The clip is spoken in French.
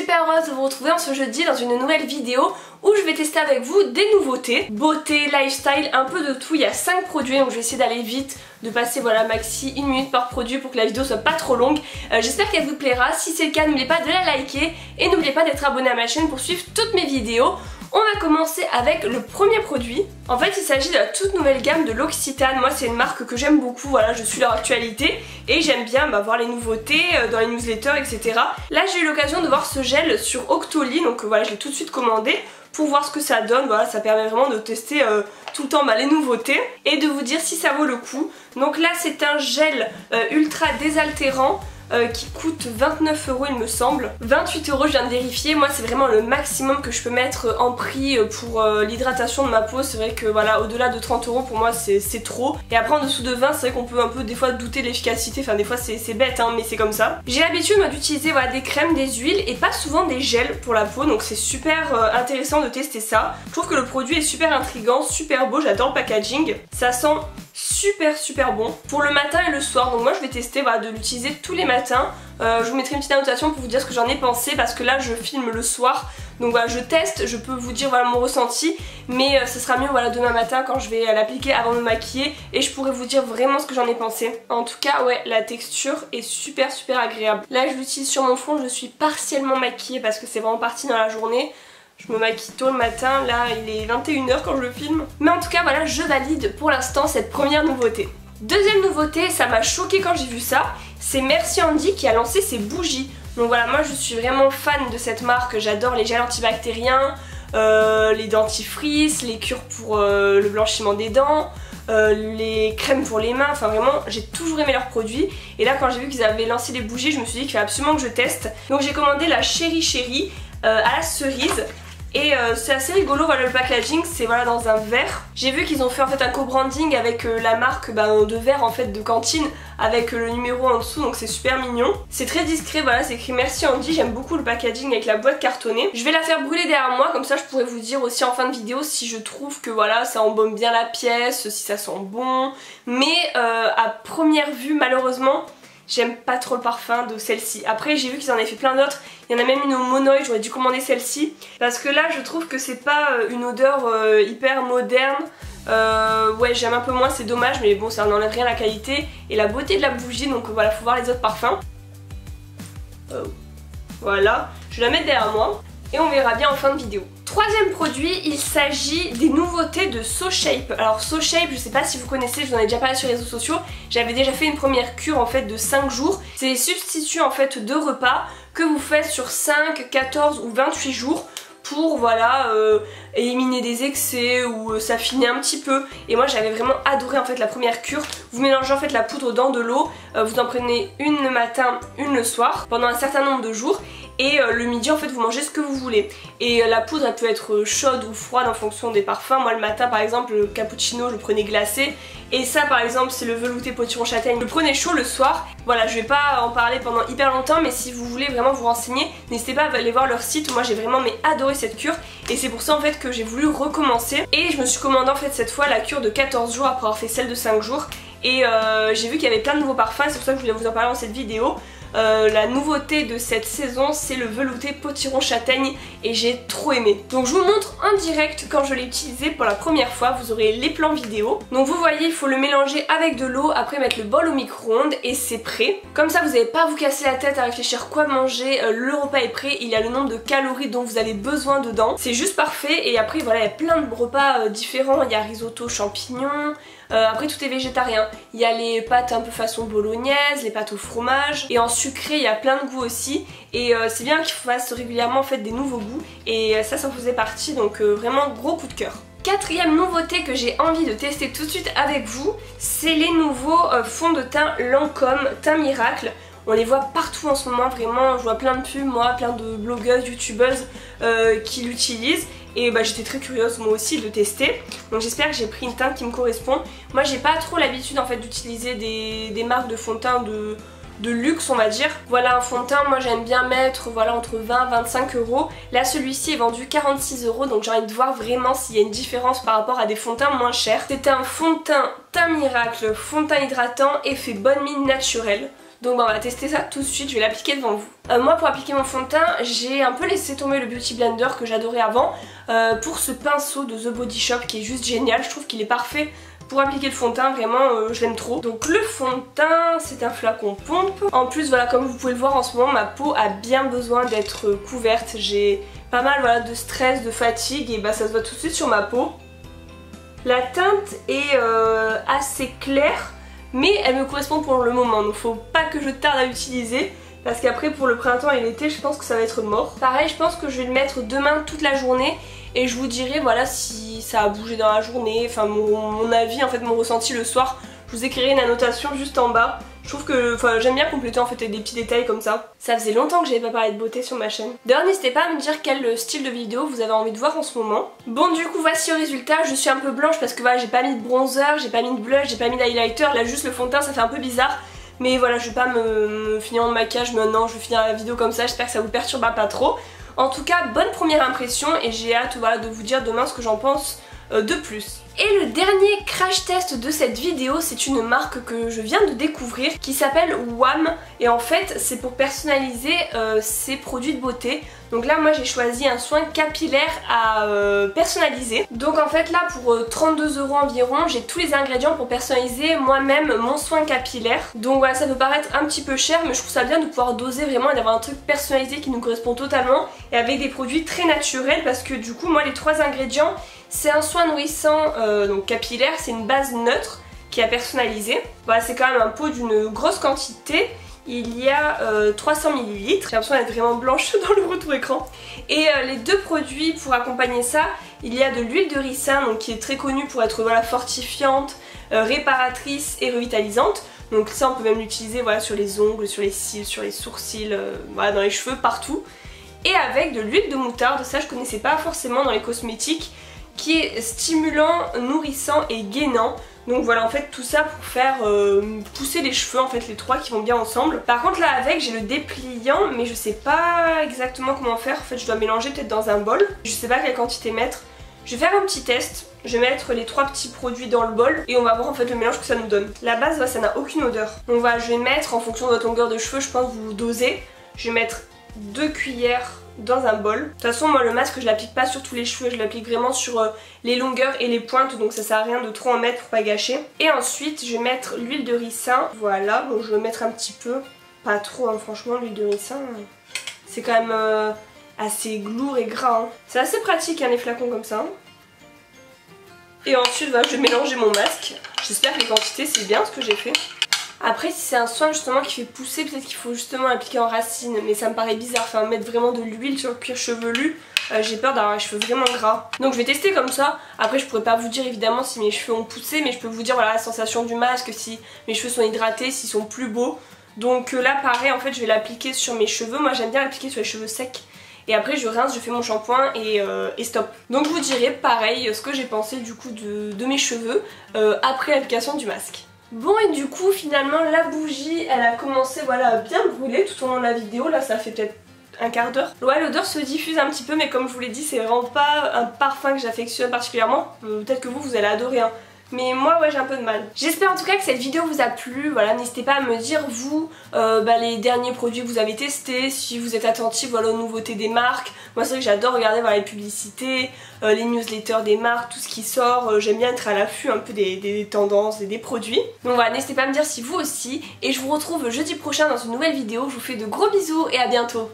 super heureuse de vous retrouver en ce jeudi dans une nouvelle vidéo où je vais tester avec vous des nouveautés, beauté, lifestyle, un peu de tout. Il y a 5 produits donc je vais essayer d'aller vite, de passer voilà maxi 1 minute par produit pour que la vidéo soit pas trop longue. J'espère qu'elle vous plaira, si c'est le cas n'oubliez pas de la liker et n'oubliez pas d'être abonné à ma chaîne pour suivre toutes mes vidéos. On va commencer avec le premier produit. En fait il s'agit de la toute nouvelle gamme de L'Occitane. Moi c'est une marque que j'aime beaucoup, voilà, je suis leur actualité et j'aime bien voir les nouveautés dans les newsletters etc. Là j'ai eu l'occasion de voir ce gel sur Octoly, donc voilà je l'ai tout de suite commandé pour voir ce que ça donne. Voilà, ça permet vraiment de tester tout le temps les nouveautés et de vous dire si ça vaut le coup. Donc là c'est un gel ultra désaltérant qui coûte 29 € il me semble. 28 € je viens de vérifier. Moi c'est vraiment le maximum que je peux mettre en prix pour l'hydratation de ma peau. C'est vrai que voilà, au-delà de 30 € pour moi c'est trop. Et après en dessous de 20 c'est vrai qu'on peut un peu des fois douter de l'efficacité. Enfin des fois c'est bête hein, mais c'est comme ça. J'ai l'habitude d'utiliser voilà, des crèmes, des huiles et pas souvent des gels pour la peau. Donc c'est super intéressant de tester ça. Je trouve que le produit est super intriguant, super beau. J'adore le packaging. Ça sent super bon pour le matin et le soir. Donc moi je vais tester voilà, de l'utiliser tous les matins. Je vous mettrai une petite annotation pour vous dire ce que j'en ai pensé parce que là je filme le soir. Donc voilà je teste, je peux vous dire voilà mon ressenti. Mais ce sera mieux voilà demain matin quand je vais l'appliquer avant de me maquiller. Et je pourrai vous dire vraiment ce que j'en ai pensé. En tout cas ouais la texture est super agréable. Là je l'utilise sur mon front, je suis partiellement maquillée parce que c'est vraiment parti dans la journée. Je me maquille tôt le matin, là il est 21 h quand je le filme. Mais en tout cas voilà, je valide pour l'instant cette première nouveauté. Deuxième nouveauté, ça m'a choquée quand j'ai vu ça, c'est Merci Handy qui a lancé ses bougies. Donc voilà, moi je suis vraiment fan de cette marque, j'adore les gels antibactériens, les dentifrices, les cures pour le blanchiment des dents, les crèmes pour les mains, enfin vraiment j'ai toujours aimé leurs produits. Et là quand j'ai vu qu'ils avaient lancé les bougies, je me suis dit qu'il fallait absolument que je teste. Donc j'ai commandé la Chéri à la cerise. Et c'est assez rigolo, voilà le packaging, c'est voilà dans un verre. J'ai vu qu'ils ont fait en fait un co-branding avec la marque de verre en fait de cantine avec le numéro en dessous, donc c'est super mignon. C'est très discret, voilà c'est écrit Merci Handy, j'aime beaucoup le packaging avec la boîte cartonnée. Je vais la faire brûler derrière moi, comme ça je pourrais vous dire aussi en fin de vidéo si je trouve que voilà ça embaume bien la pièce, si ça sent bon. Mais à première vue malheureusement j'aime pas trop le parfum de celle-ci. Après j'ai vu qu'ils en avaient fait plein d'autres. Il y en a même une au monoï, j'aurais dû commander celle-ci. Parce que là je trouve que c'est pas une odeur hyper moderne. Ouais j'aime un peu moins, c'est dommage. Mais bon ça n'enlève rien à la qualité et la beauté de la bougie. Donc voilà, faut voir les autres parfums. Voilà, je vais la mettre derrière moi. Et on verra bien en fin de vidéo. Troisième produit, il s'agit des nouveautés de So Shape. Alors So Shape, je sais pas si vous connaissez, je vous en ai déjà parlé sur les réseaux sociaux. J'avais déjà fait une première cure en fait de 5 jours. C'est des substituts en fait de repas que vous faites sur 5, 14 ou 28 jours pour voilà éliminer des excès ou s'affiner un petit peu. Et moi j'avais vraiment adoré en fait la première cure. Vous mélangez en fait la poudre dans de l'eau, vous en prenez une le matin, une le soir pendant un certain nombre de jours. Et le midi en fait vous mangez ce que vous voulez. Et la poudre elle peut être chaude ou froide en fonction des parfums. Moi le matin par exemple le cappuccino je le prenais glacé. Et ça par exemple c'est le velouté potiron châtaigne, je le prenais chaud le soir. Voilà je vais pas en parler pendant hyper longtemps, mais si vous voulez vraiment vous renseigner n'hésitez pas à aller voir leur site. Moi j'ai vraiment adoré cette cure. Et c'est pour ça en fait que j'ai voulu recommencer. Et je me suis commandé en fait cette fois la cure de 14 jours après avoir fait celle de 5 jours. Et j'ai vu qu'il y avait plein de nouveaux parfums, c'est pour ça que je voulais vous en parler dans cette vidéo. La nouveauté de cette saison c'est le velouté potiron châtaigne et j'ai trop aimé. Donc je vous montre en direct quand je l'ai utilisé pour la première fois, vous aurez les plans vidéo. Donc vous voyez il faut le mélanger avec de l'eau, après mettre le bol au micro-ondes et c'est prêt. Comme ça vous n'allez pas vous casser la tête à réfléchir quoi manger, le repas est prêt, il y a le nombre de calories dont vous avez besoin dedans. C'est juste parfait et après voilà il y a plein de repas différents, il y a risotto champignons. Après tout est végétarien, il y a les pâtes un peu façon bolognaise, les pâtes au fromage et en sucré il y a plein de goûts aussi. Et c'est bien qu'ils fassent régulièrement en fait des nouveaux goûts et ça en faisait partie, donc vraiment gros coup de cœur. Quatrième nouveauté que j'ai envie de tester tout de suite avec vous, c'est les nouveaux fonds de teint Lancôme Teint Miracle. On les voit partout en ce moment, vraiment, je vois plein de pubs, moi, plein de blogueuses, youtubeuses qui l'utilisent. Et j'étais très curieuse moi aussi de tester. Donc j'espère que j'ai pris une teinte qui me correspond. Moi j'ai pas trop l'habitude en fait d'utiliser des marques de fond de teint de luxe on va dire. Voilà un fond de teint, moi j'aime bien mettre voilà entre 20 et 25 €. Là celui-ci est vendu 46 €, donc j'ai envie de voir vraiment s'il y a une différence par rapport à des fonds de teint moins chers. C'est un fond de teint Teint Miracle, fond de teint hydratant, effet bonne mine naturelle. Donc bon, on va tester ça tout de suite, je vais l'appliquer devant vous. Moi pour appliquer mon fond de teint, j'ai un peu laissé tomber le Beauty Blender que j'adorais avant pour ce pinceau de The Body Shop qui est juste génial. Je trouve qu'il est parfait pour appliquer le fond de teint, vraiment je l'aime trop. Donc le fond de teint, c'est un flacon pompe. En plus voilà, comme vous pouvez le voir en ce moment, ma peau a bien besoin d'être couverte. J'ai pas mal voilà, de stress, de fatigue et bah ça se voit tout de suite sur ma peau. La teinte est assez claire, mais elle me correspond pour le moment, donc faut pas que je tarde à l'utiliser. Parce qu'après pour le printemps et l'été je pense que ça va être mort. Pareil, je pense que je vais le mettre demain toute la journée. Et je vous dirai voilà si ça a bougé dans la journée, enfin mon avis, en fait mon ressenti le soir. Je vous écrirai une annotation juste en bas. Je trouve que j'aime bien compléter en fait des petits détails comme ça. Ça faisait longtemps que j'avais pas parlé de beauté sur ma chaîne. D'ailleurs n'hésitez pas à me dire quel style de vidéo vous avez envie de voir en ce moment. Bon du coup voici le résultat, je suis un peu blanche parce que voilà j'ai pas mis de bronzer, j'ai pas mis de blush, j'ai pas mis d'highlighter. Là juste le fond de teint ça fait un peu bizarre. Mais voilà je vais pas me finir mon maquillage maintenant, je vais finir la vidéo comme ça, j'espère que ça vous perturbera pas trop. En tout cas, bonne première impression et j'ai hâte voilà, de vous dire demain ce que j'en pense de plus. Et le dernier crash test de cette vidéo, c'est une marque que je viens de découvrir qui s'appelle WAM. Et en fait, c'est pour personnaliser ses produits de beauté. Donc là, moi j'ai choisi un soin capillaire à personnaliser. Donc en fait là, pour 32 € environ, j'ai tous les ingrédients pour personnaliser moi-même mon soin capillaire. Donc voilà, ça peut paraître un petit peu cher, mais je trouve ça bien de pouvoir doser vraiment et d'avoir un truc personnalisé qui nous correspond totalement. Et avec des produits très naturels parce que du coup, moi les 3 ingrédients, c'est un soin nourrissant donc capillaire, c'est une base neutre qui est à personnaliser. Voilà, c'est quand même un pot d'une grosse quantité. Il y a 300 ml, j'ai l'impression d'être vraiment blanche dans le retour écran. Et les 2 produits pour accompagner ça, il y a de l'huile de ricin donc, qui est très connue pour être voilà, fortifiante, réparatrice et revitalisante. Donc ça on peut même l'utiliser voilà, sur les ongles, sur les cils, sur les sourcils, voilà, dans les cheveux, partout. Et avec de l'huile de moutarde, ça je connaissais pas forcément dans les cosmétiques, qui est stimulant, nourrissant et gainant. Donc voilà en fait tout ça pour faire pousser les cheveux en fait les 3 qui vont bien ensemble. Par contre là avec j'ai le dépliant mais je sais pas exactement comment faire. En fait je dois mélanger peut-être dans un bol. Je sais pas quelle quantité mettre. Je vais faire un petit test. Je vais mettre les 3 petits produits dans le bol et on va voir en fait le mélange que ça nous donne. La base ça n'a aucune odeur. Donc voilà je vais mettre en fonction de votre longueur de cheveux, je pense que vous dosez. Je vais mettre 2 cuillères dans un bol. De toute façon moi le masque je l'applique pas sur tous les cheveux, je l'applique vraiment sur les longueurs et les pointes, donc ça sert à rien de trop en mettre pour pas gâcher. Et ensuite je vais mettre l'huile de ricin, voilà, bon je vais mettre un petit peu, pas trop hein, franchement l'huile de ricin c'est quand même assez lourd et gras hein. C'est assez pratique hein, les flacons comme ça. Et ensuite voilà, je vais mélanger mon masque, j'espère que les quantités c'est bien ce que j'ai fait. Après si c'est un soin justement qui fait pousser, peut-être qu'il faut justement l'appliquer en racine, mais ça me paraît bizarre, enfin mettre vraiment de l'huile sur le cuir chevelu, j'ai peur d'avoir les cheveux vraiment gras. Donc je vais tester comme ça, après je pourrais pas vous dire évidemment si mes cheveux ont poussé, mais je peux vous dire voilà la sensation du masque, si mes cheveux sont hydratés, s'ils sont plus beaux. Donc là pareil en fait je vais l'appliquer sur mes cheveux, moi j'aime bien l'appliquer sur les cheveux secs. Et après je rince, je fais mon shampoing et stop. Donc je vous dirai pareil ce que j'ai pensé du coup de mes cheveux après l'application du masque. Bon et du coup finalement la bougie elle a commencé voilà à bien brûler tout au long de la vidéo, là ça fait peut-être un quart d'heure. Ouais l'odeur se diffuse un petit peu mais comme je vous l'ai dit c'est vraiment pas un parfum que j'affectionne particulièrement, peut-être que vous allez adorer hein. Mais moi ouais j'ai un peu de mal. J'espère en tout cas que cette vidéo vous a plu, voilà n'hésitez pas à me dire vous les derniers produits que vous avez testés, si vous êtes attentif voilà, aux nouveautés des marques. Moi c'est vrai que j'adore regarder voilà, les publicités, les newsletters des marques, tout ce qui sort, j'aime bien être à l'affût un peu des tendances et des produits. Donc voilà n'hésitez pas à me dire si vous aussi et je vous retrouve jeudi prochain dans une nouvelle vidéo, je vous fais de gros bisous et à bientôt.